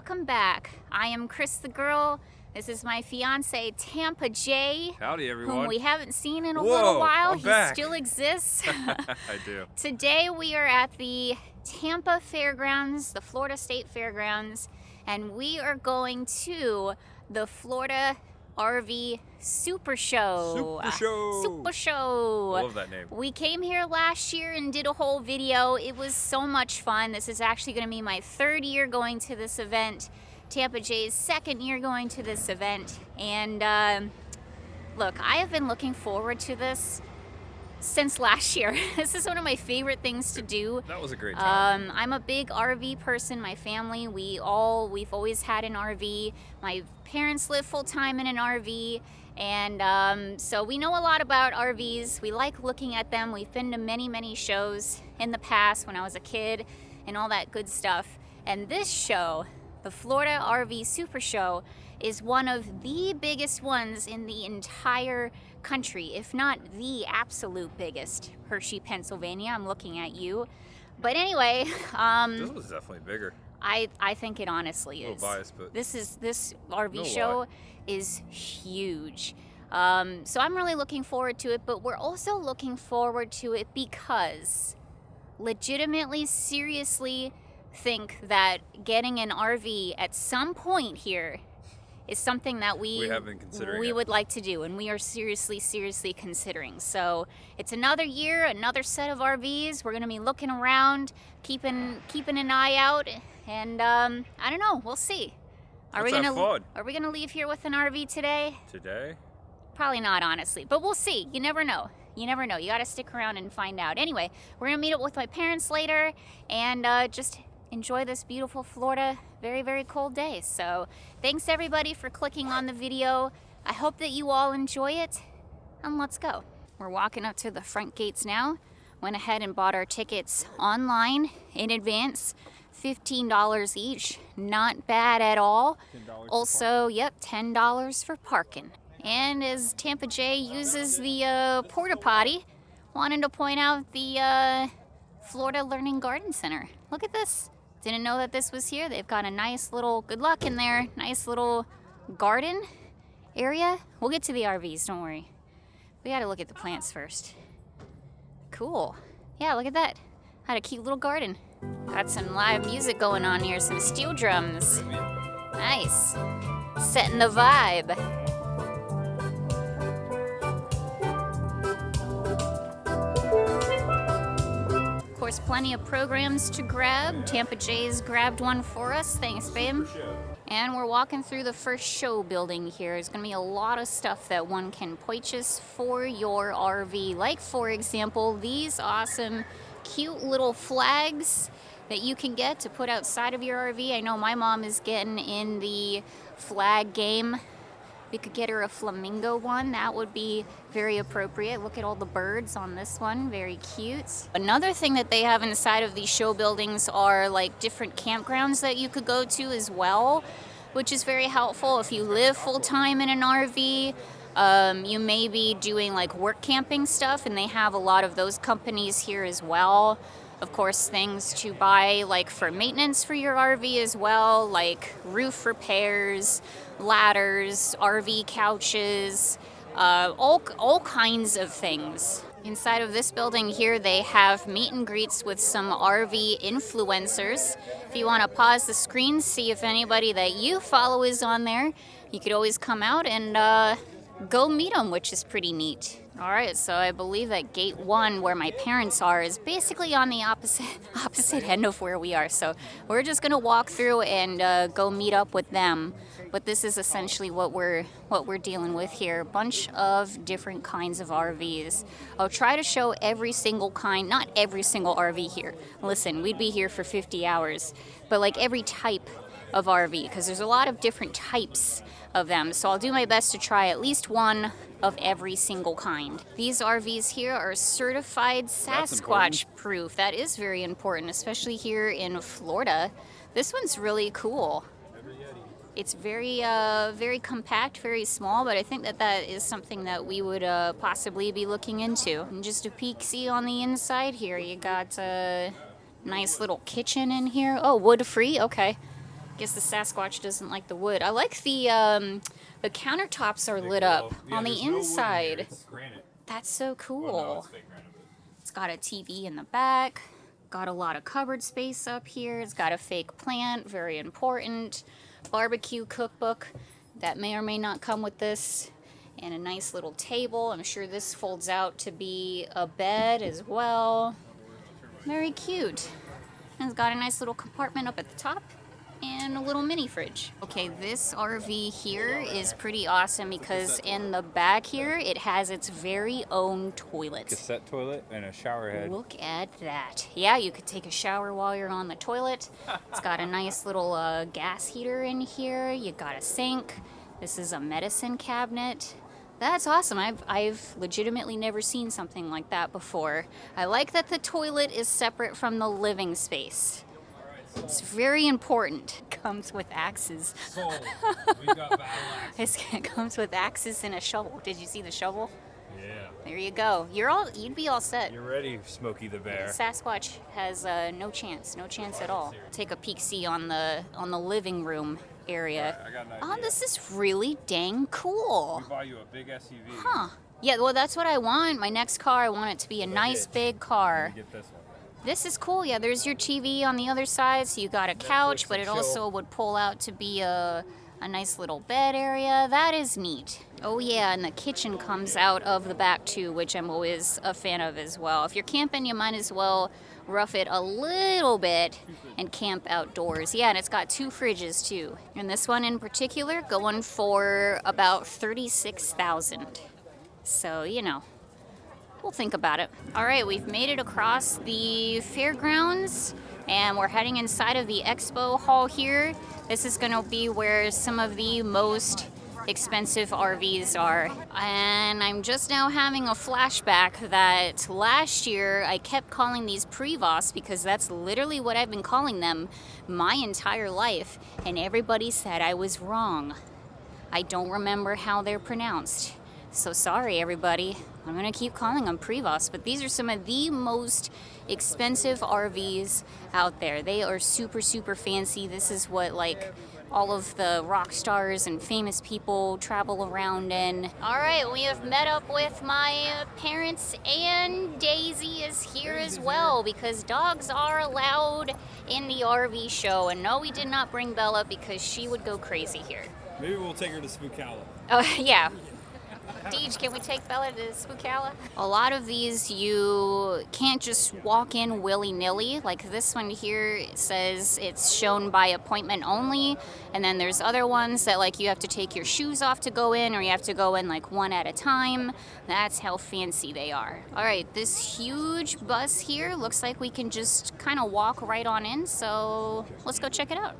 welcome back. I am Cris the girl. This is my fiance, Tampa Jay. Howdy, everyone. Whom we haven't seen in a little while. I'm back. He still exists. I do. Today we are at the Tampa Fairgrounds, the Florida State Fairgrounds, and we are going to the Florida RV SuperShow. SuperShow. Love that name. We came here last year and did a whole video. It was so much fun. This is actually going to be my third year going to this event. Tampa Jay's second year going to this event. And look, I have been looking forward to this since last year. This is one of my favorite things to do. That was a great time. I'm a big RV person. My family, we've always had an RV. My parents live full-time in an RV. And so we know a lot about RVs. We like looking at them. We've been to many, many shows in the past when I was a kid and all that good stuff. And this show, the Florida RV SuperShow, is one of the biggest ones in the entire country, if not the absolute biggest. Hershey, Pennsylvania. I'm looking at you. But anyway, this was definitely bigger. I think it honestly is. A little biased, but this RV show is huge. So I'm really looking forward to it, but we're also looking forward to it because legitimately, seriously think that getting an RV at some point here is something that we would like to do, and we are seriously considering. So it's another year, another set of RVs. We're going to be looking around, keeping an eye out, and I don't know. We'll see. Are we gonna leave here with an RV today? Today? Probably not, honestly, but we'll see. You never know. You never know. You got to stick around and find out. Anyway, we're gonna meet up with my parents later, and just enjoy this beautiful Florida, very cold day. So thanks everybody for clicking on the video. I hope that you all enjoy it, and let's go. We're walking up to the front gates now. Went ahead and bought our tickets online in advance. $15 each, not bad at all. Also, yep, $10 for parking. And as Tampa Jay uses the porta potty, wanted to point out the Florida Learning Garden Center. Look at this. Didn't know that this was here. They've got a nice little, good luck in there, nice little garden area. We'll get to the RVs, don't worry. We gotta look at the plants first. Cool. Yeah, look at that. Had a cute little garden. Got some live music going on here, some steel drums. Nice. Setting the vibe. Of course, plenty of programs to grab. Tampa Jay's grabbed one for us. Thanks, babe. And we're walking through the first show building here. There's going to be a lot of stuff that one can purchase for your RV. Like, for example, these awesome, cute little flags that you can get to put outside of your RV. I know my mom is getting in the flag game. We could get her a flamingo one. That would be very appropriate. Look at all the birds on this one. Very cute. Another thing that they have inside of these show buildings are like different campgrounds that you could go to as well, which is very helpful if you live full-time in an RV. You may be doing like work camping stuff, and they have a lot of those companies here as well. Of course, things to buy like for maintenance for your RV as well, like roof repairs, ladders, RV couches, all kinds of things. Inside of this building here, they have meet and greets with some RV influencers. If you want to pause the screen, see if anybody that you follow is on there, you could always come out and go meet them, which is pretty neat. All right, so I believe that gate 1, where my parents are, is basically on the opposite end of where we are. So we're just gonna walk through and go meet up with them. But this is essentially what we're dealing with here. A bunch of different kinds of RVs. I'll try to show every single kind, not every single RV here. Listen, we'd be here for 50 hours, but like every type of RV, because there's a lot of different types of them. So I'll do my best to try at least one of every single kind. These RVs here are certified Sasquatch proof. That is very important, especially here in Florida. This one's really cool. It's very compact, very small, but I think that is something that we would possibly be looking into. And just a peek-see on the inside here, you got a nice little kitchen in here. Oh, wood-free, okay. Guess the Sasquatch doesn't like the wood. I like the countertops are lit up on the inside. It's granite. That's so cool. Well, no, it's fake granite. It's got a TV in the back. Got a lot of cupboard space up here. It's got a fake plant, very important. Barbecue cookbook that may or may not come with this. And a nice little table. I'm sure this folds out to be a bed as well. Very cute. And it's got a nice little compartment up at the top. And a little mini fridge. Okay, this RV here is pretty awesome because in the back here, it has its very own toilet. Cassette toilet and a shower head. Look at that. Yeah, you could take a shower while you're on the toilet. It's got a nice little gas heater in here. You got a sink. This is a medicine cabinet. That's awesome. I've legitimately never seen something like that before. I like that the toilet is separate from the living space. It's very important. It comes with axes. Sold. We've got battle axes. It comes with axes and a shovel. Did you see the shovel? Yeah. There you go. You'd be all set. You're ready, Smokey the Bear. Sasquatch has no chance at all. Take a peek-see on the living room area. Right, I got an idea. Oh, this is really dang cool. We buy you a big SUV. Huh. Yeah, well, that's what I want. My next car, I want it to be a nice big car. Get this one. This is cool. Yeah, there's your TV on the other side, so you got a couch, but it also would pull out to be a nice little bed area. That is neat. Oh yeah, and the kitchen comes out of the back too, which I'm always a fan of as well. If you're camping, you might as well rough it a little bit and camp outdoors. Yeah, and it's got 2 fridges too. And this one in particular going for about $36,000. So, you know, we'll think about it. All right, we've made it across the fairgrounds and we're heading inside of the expo hall here. This is gonna be where some of the most expensive RVs are. And I'm just now having a flashback that last year I kept calling these Prevost because that's literally what I've been calling them my entire life. And everybody said I was wrong. I don't remember how they're pronounced. So sorry, everybody. I'm gonna keep calling them Prevost, but these are some of the most expensive RVs out there. They are super, super fancy. This is what, like, all of the rock stars and famous people travel around in. All right, we have met up with my parents, and Daisy is here as well because dogs are allowed in the RV show. And no, we did not bring Bella because she would go crazy here. Maybe we'll take her to Spookalla. Oh, yeah. Deej, can we take Bella to Spookalla? A lot of these you can't just walk in willy-nilly. Like this one here says it's shown by appointment only. And then there's other ones that like you have to take your shoes off to go in, or you have to go in like one at a time. That's how fancy they are. All right, this huge bus here looks like we can just kind of walk right on in. So let's go check it out.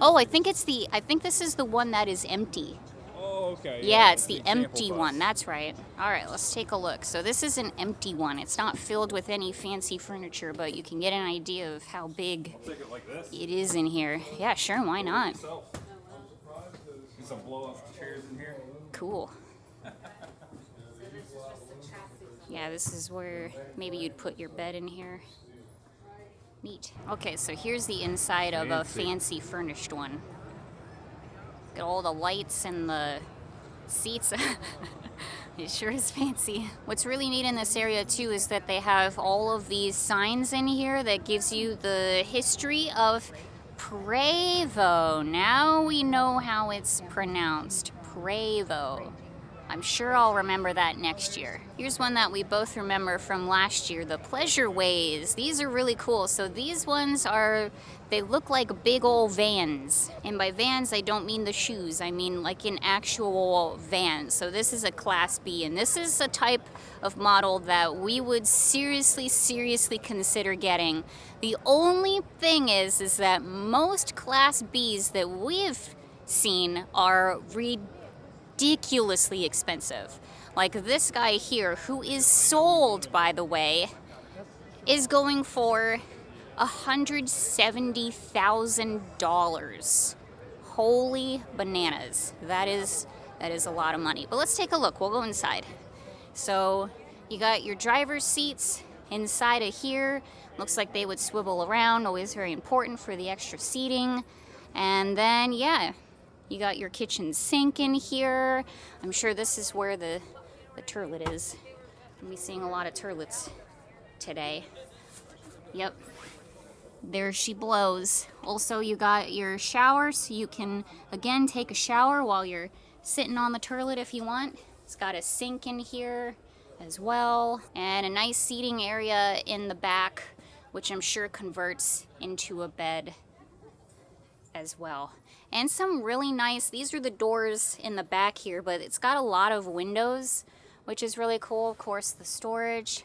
Oh, I think this is the one that is empty. Okay. Yeah, it's the empty one. That's right. All right, let's take a look. So this is an empty one. It's not filled with any fancy furniture, but you can get an idea of how big it is in here. Yeah, sure. Why not? Get some blow-up chairs in here. Cool. Yeah, this is where maybe you'd put your bed in here. Neat. Okay, so here's the inside of a fancy furnished one. Got all the lights and the seats. It sure is fancy. What's really neat in this area too is that they have all of these signs in here that gives you the history of Prevost. Now we know how it's pronounced. Prevost. I'm sure I'll remember that next year. Here's one that we both remember from last year, the Pleasure Ways. These are really cool. So these ones they look like big old vans. And by vans, I don't mean the shoes. I mean like an actual van. So this is a Class B, and this is a type of model that we would seriously consider getting. The only thing is that most Class Bs that we've seen are ridiculously expensive. Like this guy here, who is sold, by the way, is going for $170,000. Holy bananas. That is a lot of money. But let's take a look. We'll go inside. So you got your driver's seats inside of here. Looks like they would swivel around. Always very important for the extra seating. And then, yeah, you got your kitchen sink in here. I'm sure this is where the turlet is. I'll be seeing a lot of turlets today. Yep. There she blows. Also, you got your shower, so you can, again, take a shower while you're sitting on the turlet if you want. It's got a sink in here as well, and a nice seating area in the back, which I'm sure converts into a bed as well. And some really nice, these are the doors in the back here, but it's got a lot of windows, which is really cool. Of course, the storage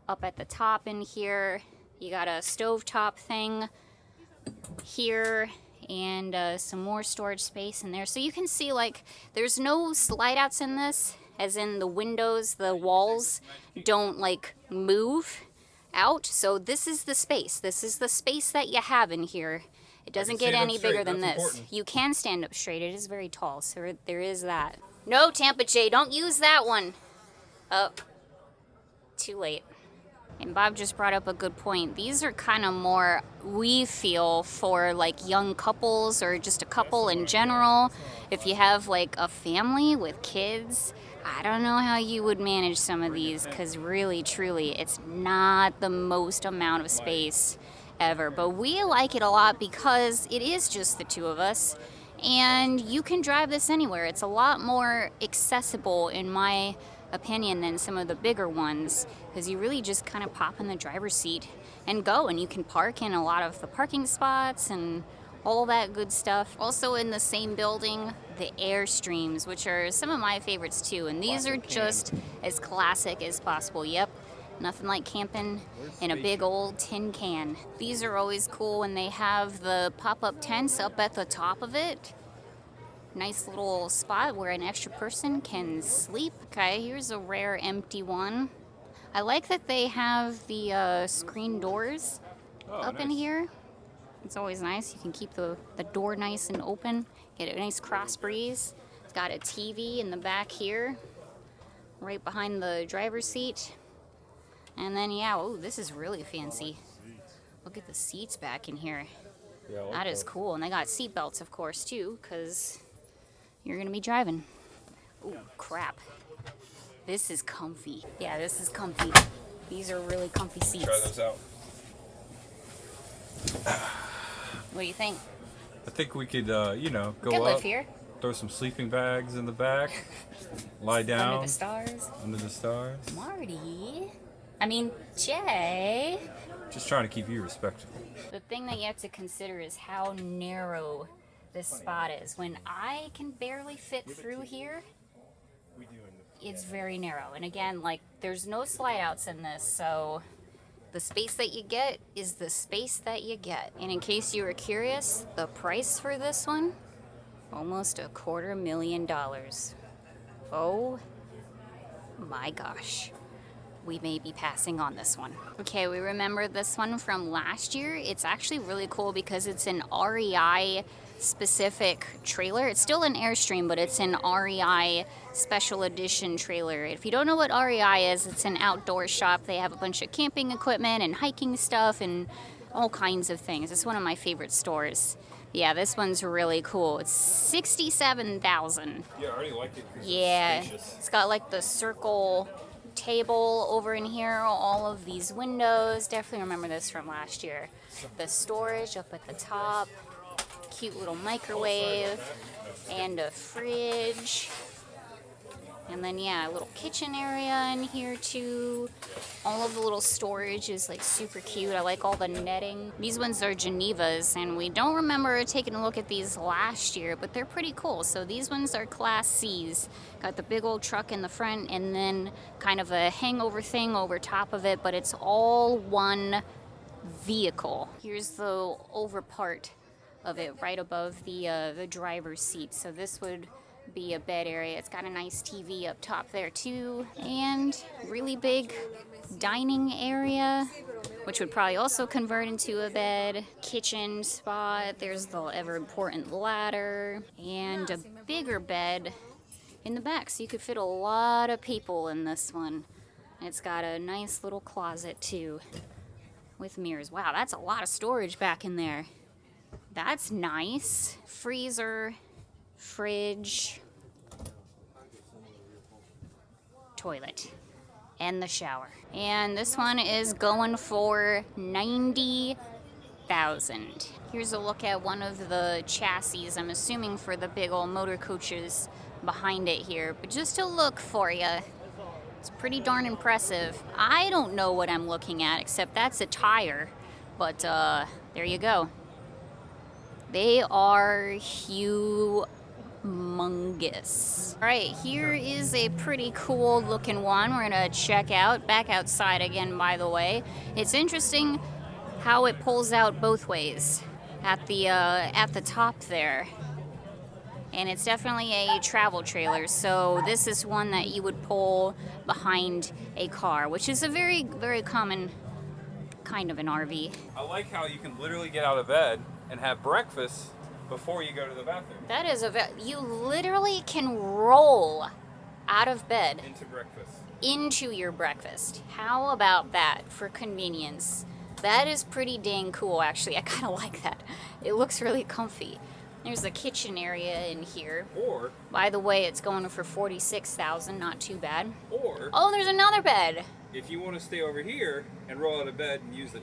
up at the top in here. You got a stovetop thing here, and some more storage space in there. So you can see, like, there's no slide outs in this, as in the windows, the walls don't like move out. So this is the space. This is the space that you have in here. It doesn't get any bigger than this. Important. You can stand up straight. It is very tall, so there is that. No, Tampa Jay, don't use that one. Oh, too late. And Bob just brought up a good point. These are kind of more, we feel, for like young couples or just a couple in general. If you have like a family with kids, I don't know how you would manage some of these, because really, truly, it's not the most amount of space ever. But we like it a lot because it is just the two of us, and you can drive this anywhere. It's a lot more accessible, in my opinion, than some of the bigger ones, because you really just kind of pop in the driver's seat and go, and you can park in a lot of the parking spots and all that good stuff. Also in the same building, the Airstreams, which are some of my favorites too, and these are just as classic as possible. Yep, nothing like camping in a big old tin can. These are always cool when they have the pop-up tents up at the top of it. Nice little spot where an extra person can sleep. Okay, here's a rare empty one. I like that they have the screen doors up in here. It's always nice. You can keep the door nice and open. Get a nice cross breeze. It's got a TV in the back here, right behind the driver's seat. And then, yeah, oh, this is really fancy. Look at the seats back in here. Yeah, that is cool. And they got seat belts, of course, too, because you're going to be driving. Oh, crap. This is comfy. Yeah, this is comfy. These are really comfy seats. Try those out. What do you think? I think we could, go could up, live here. throw some sleeping bags in the back, lie down. Under the stars. Under the stars. Jay. Just trying to keep you respectful. The thing that you have to consider is how narrow this spot is. When I can barely fit through here, it's very narrow. And again, like, there's no slide outs in this, so the space that you get is the space that you get. And in case you were curious, the price for this one, almost $250,000. Oh my gosh. We may be passing on this one. Okay, we remember this one from last year. It's actually really cool because it's an REI specific trailer. It's still an Airstream, but it's an REI special edition trailer. If you don't know what REI is, it's an outdoor shop. They have a bunch of camping equipment and hiking stuff and all kinds of things. It's one of my favorite stores. Yeah, this one's really cool. It's $67,000. Yeah, I already like it. Yeah, it's got like the circle table over in here, all of these windows. Definitely remember this from last year. The storage up at the top, cute little microwave, and a fridge. And then, yeah, a little kitchen area in here too. All of the little storage is like super cute. I like all the netting. These ones are Genevas, and we don't remember taking a look at these last year, but they're pretty cool. So these ones are Class C's. Got the big old truck in the front and then kind of a hangover thing over top of it, but it's all one vehicle. Here's the over part of it right above the driver's seat. So this would be a bed area. It's got a nice TV up top there too, and really big dining area, which would probably also convert into a bed. Kitchen spot, there's the ever important ladder, and a bigger bed in the back, so you could fit a lot of people in this one. It's got a nice little closet too with mirrors. Wow, that's a lot of storage back in there. That's nice. Freezer, fridge, toilet, and the shower. And this one is going for $90,000. Here's a look at one of the chassis, I'm assuming for the big old motor coaches behind it here. But just a look for you. It's pretty darn impressive. I don't know what I'm looking at, except that's a tire. But there you go. They are humongous. All right, here is a pretty cool looking one we're gonna check out. Back outside again, by the way. It's interesting how it pulls out both ways at the top there. And it's definitely a travel trailer, so this is one that you would pull behind a car, which is a very, very common kind of an RV. I like how you can literally get out of bed and have breakfast before you go to the bathroom. That is you literally can roll out of bed Into breakfast. into your breakfast. How about that for convenience? That is pretty dang cool, actually. I kind of like that. It looks really comfy. There's a kitchen area in here. Or, By the way, it's going for $46,000, not too bad. or Oh, there's another bed. if you want to stay over here and roll out of bed and use the,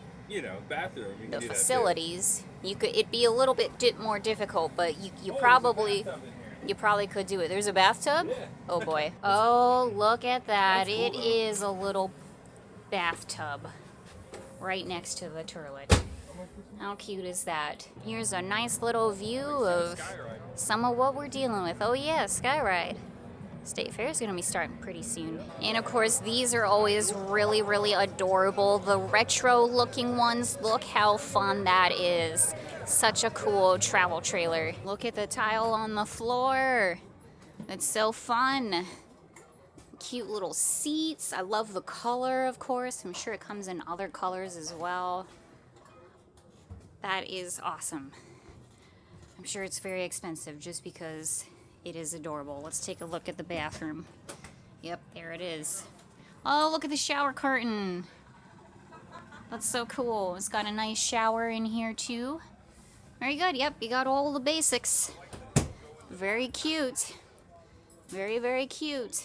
bathroom, you can The do facilities, it'd be a little bit more difficult, but you that too. probably There's a bathtub in here. you probably could do it. There's a bathtub? Yeah. Oh boy. Oh, look at that. That's cool, It though. is a little bathtub right next to the toilet. How cute is that? Here's a nice little view of Skyride. some of what we're dealing with. Oh yeah, Skyride. State Fair is going to be starting pretty soon. And of course, these are always really, really adorable. The retro looking ones, look how fun that is. Such a cool travel trailer. Look at the tile on the floor. It's so fun. Cute little seats. I love the color, of course. I'm sure it comes in other colors as well. That is awesome. I'm sure it's very expensive just because it is adorable. Let's take a look at the bathroom. Yep, there it is. Oh, look at the shower curtain. That's so cool. It's got a nice shower in here too. Very good. Yep, you got all the basics. Very cute. Very, very cute.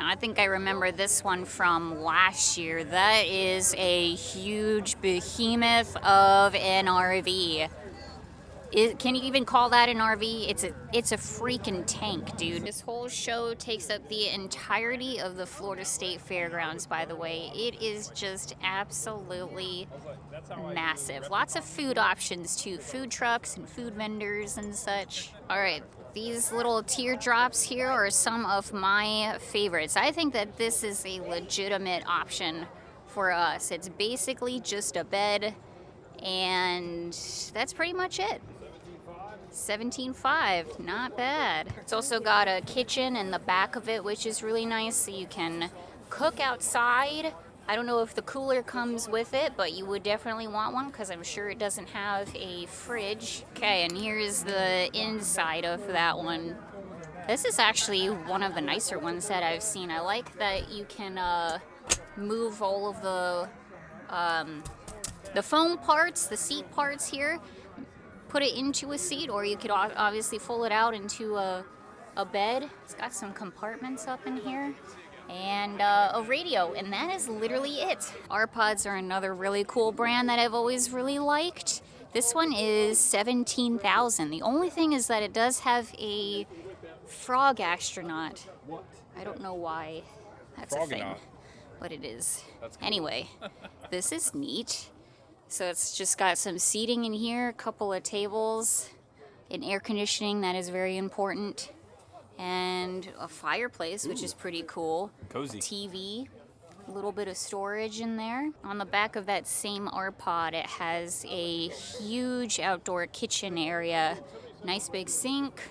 I think I remember this one from last year. That is a huge behemoth of an RV. Can you even call that an RV? It's a freaking tank, dude. This whole show takes up the entirety of the Florida State Fairgrounds, by the way. It is just absolutely massive. Lots of food options too. Food trucks and food vendors and such. All right. These little teardrops here are some of my favorites. I think that this is a legitimate option for us. It's basically just a bed, and that's pretty much it. $17,500, not bad. It's also got a kitchen in the back of it, which is really nice, so you can cook outside. I don't know if the cooler comes with it, but you would definitely want one because I'm sure it doesn't have a fridge. Okay, and here's the inside of that one. This is actually one of the nicer ones that I've seen. I like that you can move all of the foam parts, the seat parts here, put it into a seat, or you could obviously fold it out into a bed. It's got some compartments up in here. And a radio, and that is literally it. AirPods are another really cool brand that I've always really liked. This one is $17,000. The only thing is that it does have a frog astronaut. What? I don't know why that's a thing, Frogonaut. but it is. That's cool. Anyway, this is neat. So it's just got some seating in here, a couple of tables, and air conditioning, that is very important. And a fireplace, which is pretty cool. Cozy. TV, a little bit of storage in there. On the back of that same R-Pod, it has a huge outdoor kitchen area. Nice big sink,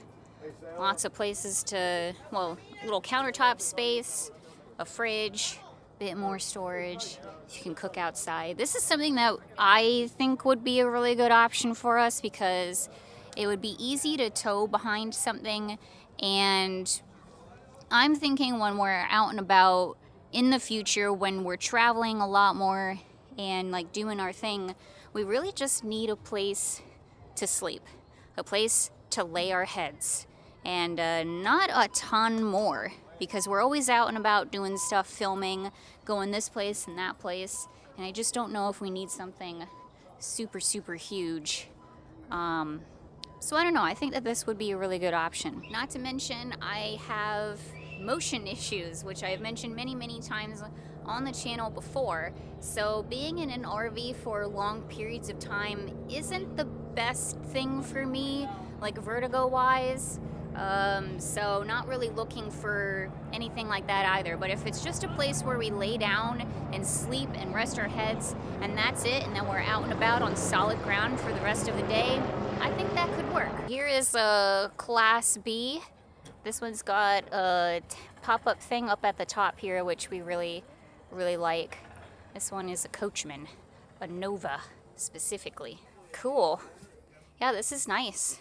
lots of places to, well, little countertop space, a fridge, bit more storage. You can cook outside. This is something that I think would be a really good option for us because it would be easy to tow behind something, and I'm thinking when we're out and about in the future, when we're traveling a lot more and like doing our thing, we really just need a place to sleep, a place to lay our heads, and not a ton more, because we're always out and about doing stuff, filming, going this place and that place, and I just don't know if we need something super, super huge. So I don't know, I think that this would be a really good option. Not to mention, I have motion issues, which I've mentioned many, many times on the channel before. So being in an RV for long periods of time isn't the best thing for me, like vertigo-wise. So not really looking for anything like that either. But if it's just a place where we lay down and sleep and rest our heads, and that's it, and then we're out and about on solid ground for the rest of the day, I think that could work. Here is a Class B. This one's got a pop-up thing up at the top here, which we really, really like. This one is a Coachman, a Nova specifically. Cool. Yeah, this is nice.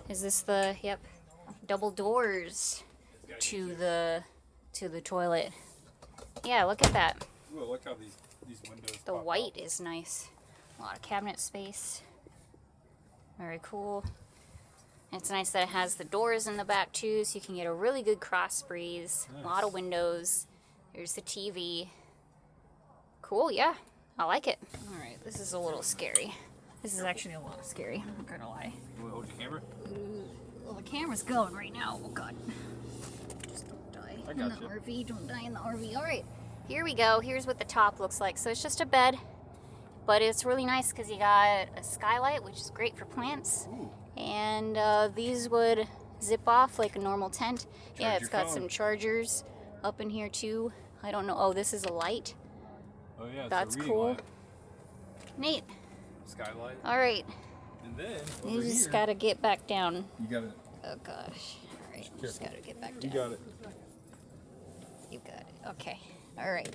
Is this the, yep, double doors to the toilet. Yeah, look at that. Ooh, look how these windows The pop white out. is nice. A lot of cabinet space. Very cool. It's nice that it has the doors in the back too, so you can get a really good cross breeze. Nice. A lot of windows. There's the TV. Cool, yeah. I like it. All right, this is a little scary. This is actually a lot scary, I'm not gonna lie. You want to hold your camera? Well, the camera's going right now. Oh god. Just don't die I in got the you. RV. Don't die in the RV. All right, here we go. Here's what the top looks like. So it's just a bed, but it's really nice because you got a skylight, which is great for plants. Ooh. And these would zip off like a normal tent. Yeah, Charge it's your got phone. some chargers up in here too. I don't know. Oh, this is a light. Oh yeah, it's That's a reading cool. light. Neat. Skylight. All right. And then You over just here, gotta get back down. you got it. Oh gosh. All right. Just gotta get back You down. got it. You got it. Okay. All right.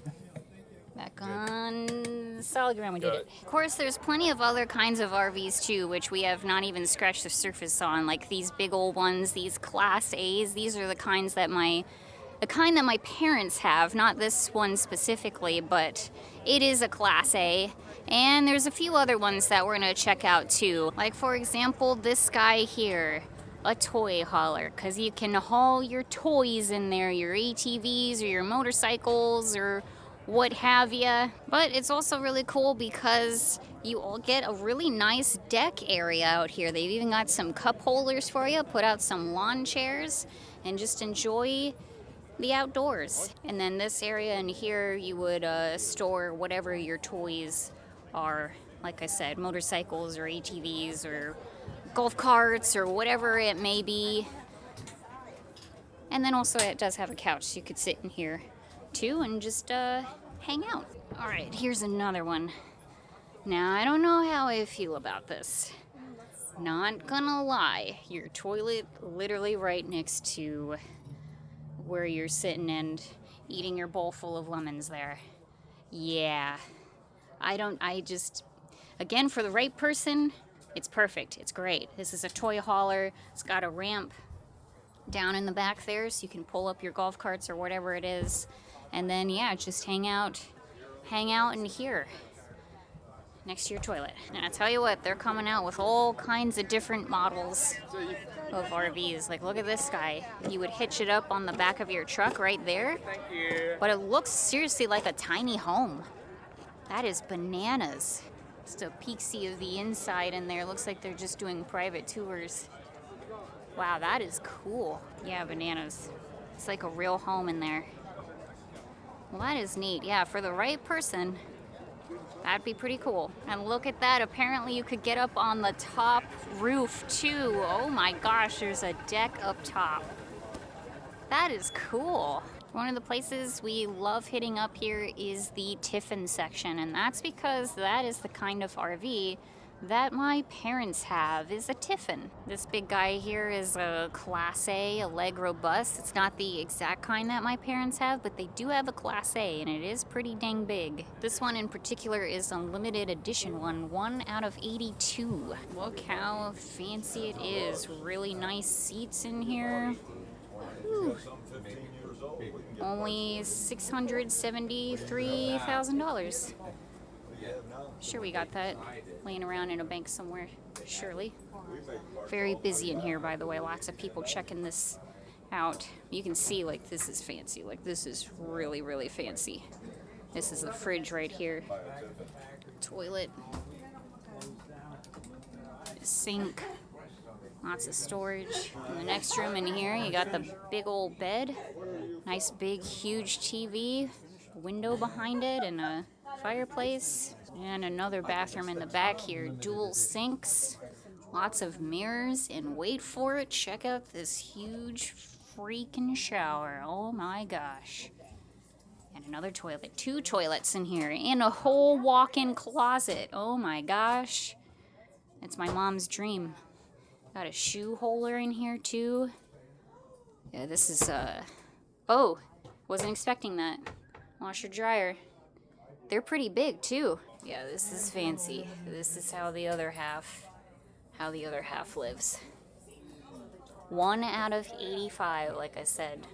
Back on solid ground. We did Got it. it. Of course, there's plenty of other kinds of RVs too, which we have not even scratched the surface on. Like these big old ones, these Class A's. These are the kind that my parents have. Not this one specifically, but it is a Class A. And there's a few other ones that we're gonna check out too. Like for example, this guy here. A toy hauler, because you can haul your toys in there, your ATVs or your motorcycles or what have you. But it's also really cool because you all get a really nice deck area out here. They've even got some cup holders for you, put out some lawn chairs, and just enjoy the outdoors. And then this area in here, you would store whatever your toys are. Like I said, motorcycles or ATVs or golf carts or whatever it may be. And then also it does have a couch, so you could sit in here too and just hang out. All right, here's another one. Now, I don't know how I feel about this. Not gonna lie, your toilet literally right next to where you're sitting and eating your bowl full of lemons there. Yeah, again, for the right person, it's perfect. It's great. This is a toy hauler. It's got a ramp down in the back there, so you can pull up your golf carts or whatever it is. And then, yeah, just hang out in here next to your toilet. And I tell you what, they're coming out with all kinds of different models of RVs. Like, look at this guy. You would hitch it up on the back of your truck right there. Thank you. But it looks seriously like a tiny home. That is bananas. Just a peek-see of the inside in there. Looks like they're just doing private tours. Wow, that is cool. Yeah, bananas. It's like a real home in there. Well, that is neat. Yeah, for the right person, that'd be pretty cool. And look at that. Apparently you could get up on the top roof too. Oh my gosh, there's a deck up top. That is cool. One of the places we love hitting up here is the Tiffin section, and that's because that is the kind of RV that my parents have is a Tiffin. This big guy here is a Class A, a Allegro bus. It's not the exact kind that my parents have, but they do have a Class A, and it is pretty dang big. This one in particular is a limited edition one out of 82. Look how fancy it is. Really nice seats in here. Whew. Only $673,000. Sure, we got that laying around in a bank somewhere, surely. Very busy in here, by the way. Lots of people checking this out. You can see, like, this is fancy. Like, this is really, really fancy. This is the fridge right here. Toilet. Sink. Lots of storage. In the next room in here, you got the big old bed. Nice, big, huge TV. Window behind it and a fireplace. And another bathroom in the back here. Dual sinks. Lots of mirrors. And wait for it, check out this huge freaking shower. Oh my gosh. And another toilet. 2 toilets in here. And a whole walk-in closet. Oh my gosh. It's my mom's dream. Got a shoe holder in here too. Yeah, this is, oh, wasn't expecting that. Washer dryer. They're pretty big too. Yeah, this is fancy. This is how the other half lives. 1 out of 85, like I said.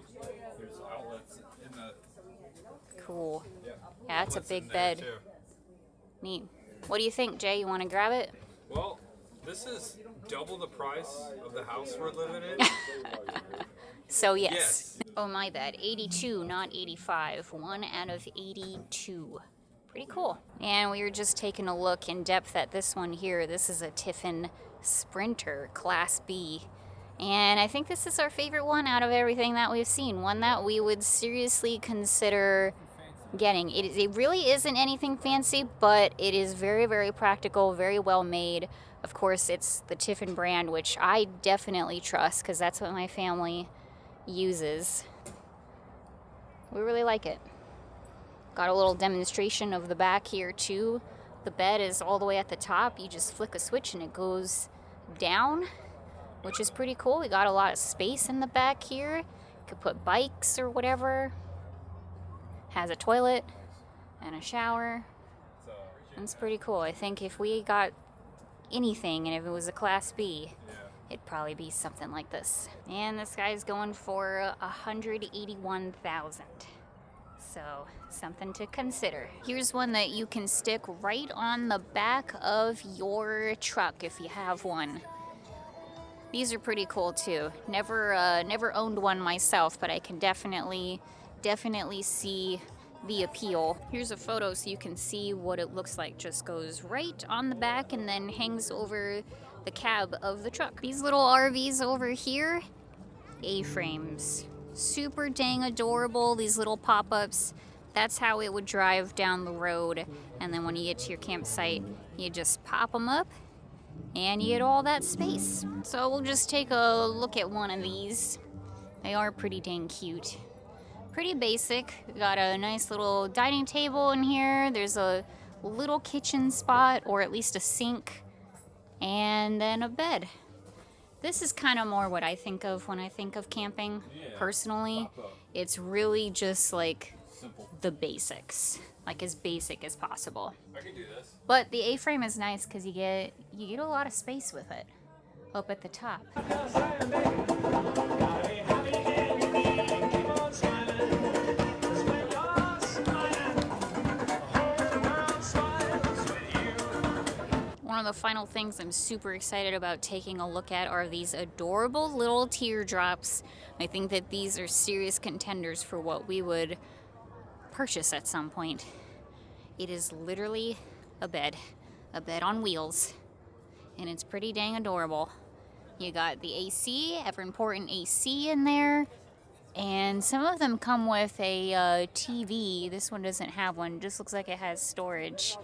There's outlets in the... Cool. Yeah, that's a big bed. Neat. What do you think, Jay? You want to grab it? Well, this is double the price of the house we're living in. So yes. Oh, my bad. 82, not 85. 1 out of 82. Pretty cool. And we were just taking a look in depth at this one here. This is a Tiffin Sprinter Class B. And I think this is our favorite one out of everything that we've seen. One that we would seriously consider getting. It really isn't anything fancy, but it is very, very practical, very well made. Of course, it's the Tiffin brand, which I definitely trust because that's what my family uses. We really like it. Got a little demonstration of the back here too. The bed is all the way at the top. You just flick a switch and it goes down, which is pretty cool. We got a lot of space in the back here. You could put bikes or whatever. Has a toilet and a shower. It's pretty cool. I think if we got anything and if it was a Class B, it'd probably be something like this. And this guy's going for $181,000. So something to consider. Here's one that you can stick right on the back of your truck if you have one. These are pretty cool too. Never owned one myself, but I can definitely see the appeal. Here's a photo so you can see what it looks like. Just goes right on the back and then hangs over the cab of the truck. These little RVs over here, A-frames. Super dang adorable, these little pop-ups. That's how it would drive down the road. And then when you get to your campsite, you just pop them up and you get all that space. So we'll just take a look at one of these. They are pretty dang cute. Pretty basic. We got a nice little dining table in here. There's a little kitchen spot, or at least a sink, and then a bed. This is kind of more what I think of when I think of camping, personally. It's really just like the basics, like as basic as possible. I can do this. But the A-frame is nice because you get a lot of space with it up at the top. One of the final things I'm super excited about taking a look at are these adorable little teardrops. I think that these are serious contenders for what we would purchase at some point. It is literally a bed on wheels, and it's pretty dang adorable. You got the AC, ever important AC in there, and some of them come with a TV. This one doesn't have one, just looks like it has storage.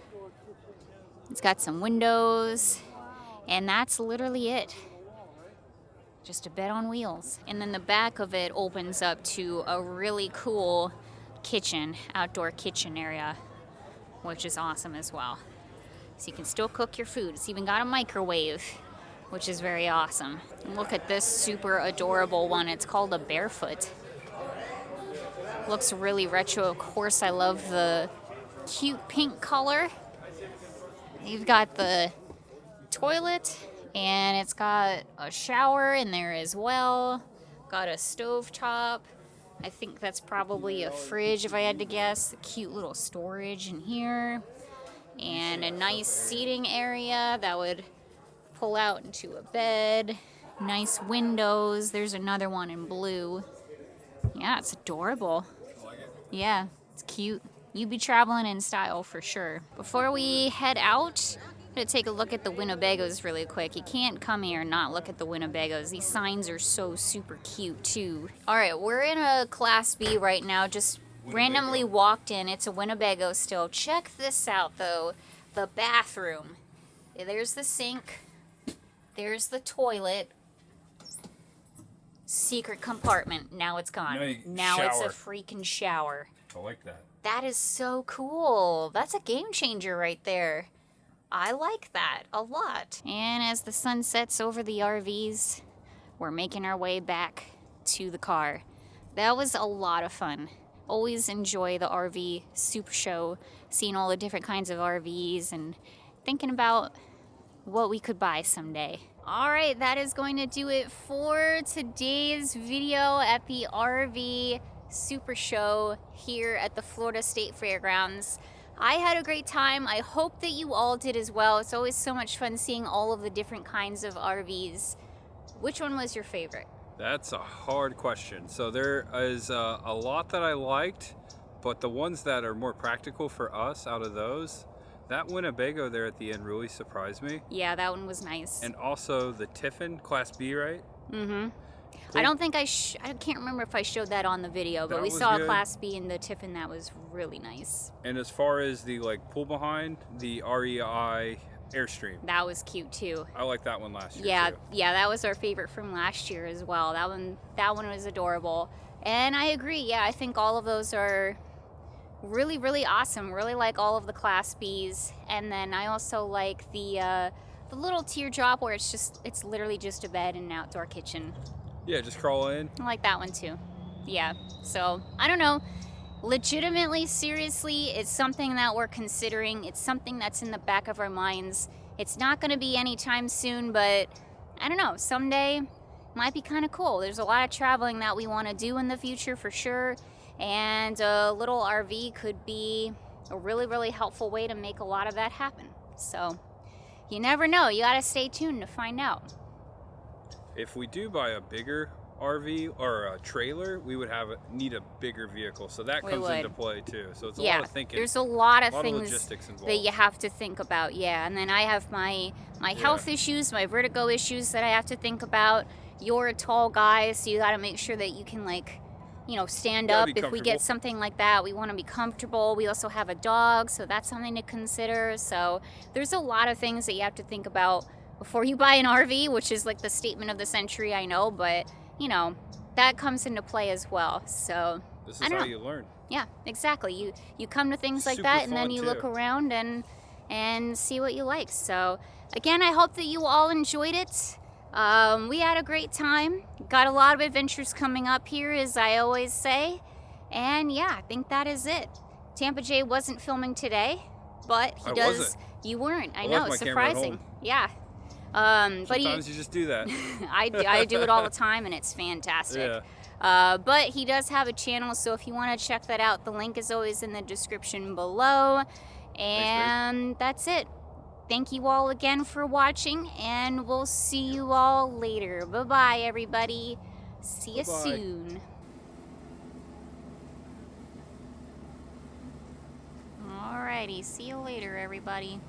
It's got some windows, and that's literally it. Just a bed on wheels. And then the back of it opens up to a really cool kitchen, outdoor kitchen area, which is awesome as well. So you can still cook your food. It's even got a microwave, which is very awesome. And look at this super adorable one. It's called a Barefoot. Looks really retro. Of course, I love the cute pink color. You've got the toilet, and it's got a shower in there as well. Got a stove top. I think that's probably a fridge if I had to guess. A cute little storage in here. And a nice seating area that would pull out into a bed. Nice windows. There's another one in blue. Yeah, it's adorable. Yeah, it's cute. You'd be traveling in style for sure. Before we head out, I'm gonna take a look at the Winnebagos really quick. You can't come here and not look at the Winnebagos. These signs are so super cute too. All right, we're in a Class B right now. Just randomly walked in. It's a Winnebago still. Check this out though. The bathroom. There's the sink. There's the toilet. Secret compartment. Now it's gone. Now it's a freaking shower. I like that. That is so cool. That's a game changer right there. I like that a lot. And as the sun sets over the RVs, we're making our way back to the car. That was a lot of fun. Always enjoy the RV SuperShow, seeing all the different kinds of RVs and thinking about what we could buy someday. All right, that is going to do it for today's video at the RV SuperShow here at the Florida State Fairgrounds. I had a great time. I hope that you all did as well. It's always so much fun seeing all of the different kinds of RVs. Which one was your favorite? That's a hard question. So there is a lot that I liked, but the ones that are more practical for us out of those, that Winnebago there at the end really surprised me. Yeah, that one was nice. And also the Tiffin Class B, right? Mm-hmm. I don't think I can't remember if I showed that on the video, but we saw a Class B in the Tiffin that was really nice. And as far as the like pull behind, the REI Airstream. That was cute too. I like that one last year too. Yeah, that was our favorite from last year as well. That one was adorable. And I agree. Yeah, I think all of those are really, really awesome. Really like all of the Class Bs. And then I also like the little teardrop where it's literally just a bed and an outdoor kitchen. Yeah, just crawl in. I like that one too. Yeah. So, I don't know. Legitimately, seriously, it's something that we're considering. It's something that's in the back of our minds. It's not going to be anytime soon, but I don't know. Someday might be kind of cool. There's a lot of traveling that we want to do in the future for sure. And a little RV could be a really, really helpful way to make a lot of that happen. So, you never know. You got to stay tuned to find out. If we do buy a bigger RV or a trailer, we would need a bigger vehicle. So that comes into play too. So it's a lot of thinking. There's a lot of things logistics involved that you have to think about. Yeah, and then I have my health issues, my vertigo issues that I have to think about. You're a tall guy, so you got to make sure that you can stand up if we get something like that. We want to be comfortable. We also have a dog, so that's something to consider. So there's a lot of things that you have to think about before you buy an RV, which is like the statement of the century, I know, but that comes into play as well. So this is how you learn. Yeah, exactly. You come to things like that, and then you look around and see what you like. So again, I hope that you all enjoyed it. We had a great time. Got a lot of adventures coming up here, as I always say. And yeah, I think that is it. Tampa Jay wasn't filming today, but he does. Wasn't. You weren't. I left know, my surprising. camera at home. Yeah. Sometimes you just do that. I do it all the time, and it's fantastic. Yeah. But he does have a channel, so if you want to check that out, the link is always in the description below. And that's it. Thank you all again for watching, and we'll see you all later. Bye-bye, everybody. See you soon. Alrighty, see you later, everybody.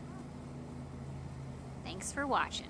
Thanks for watching.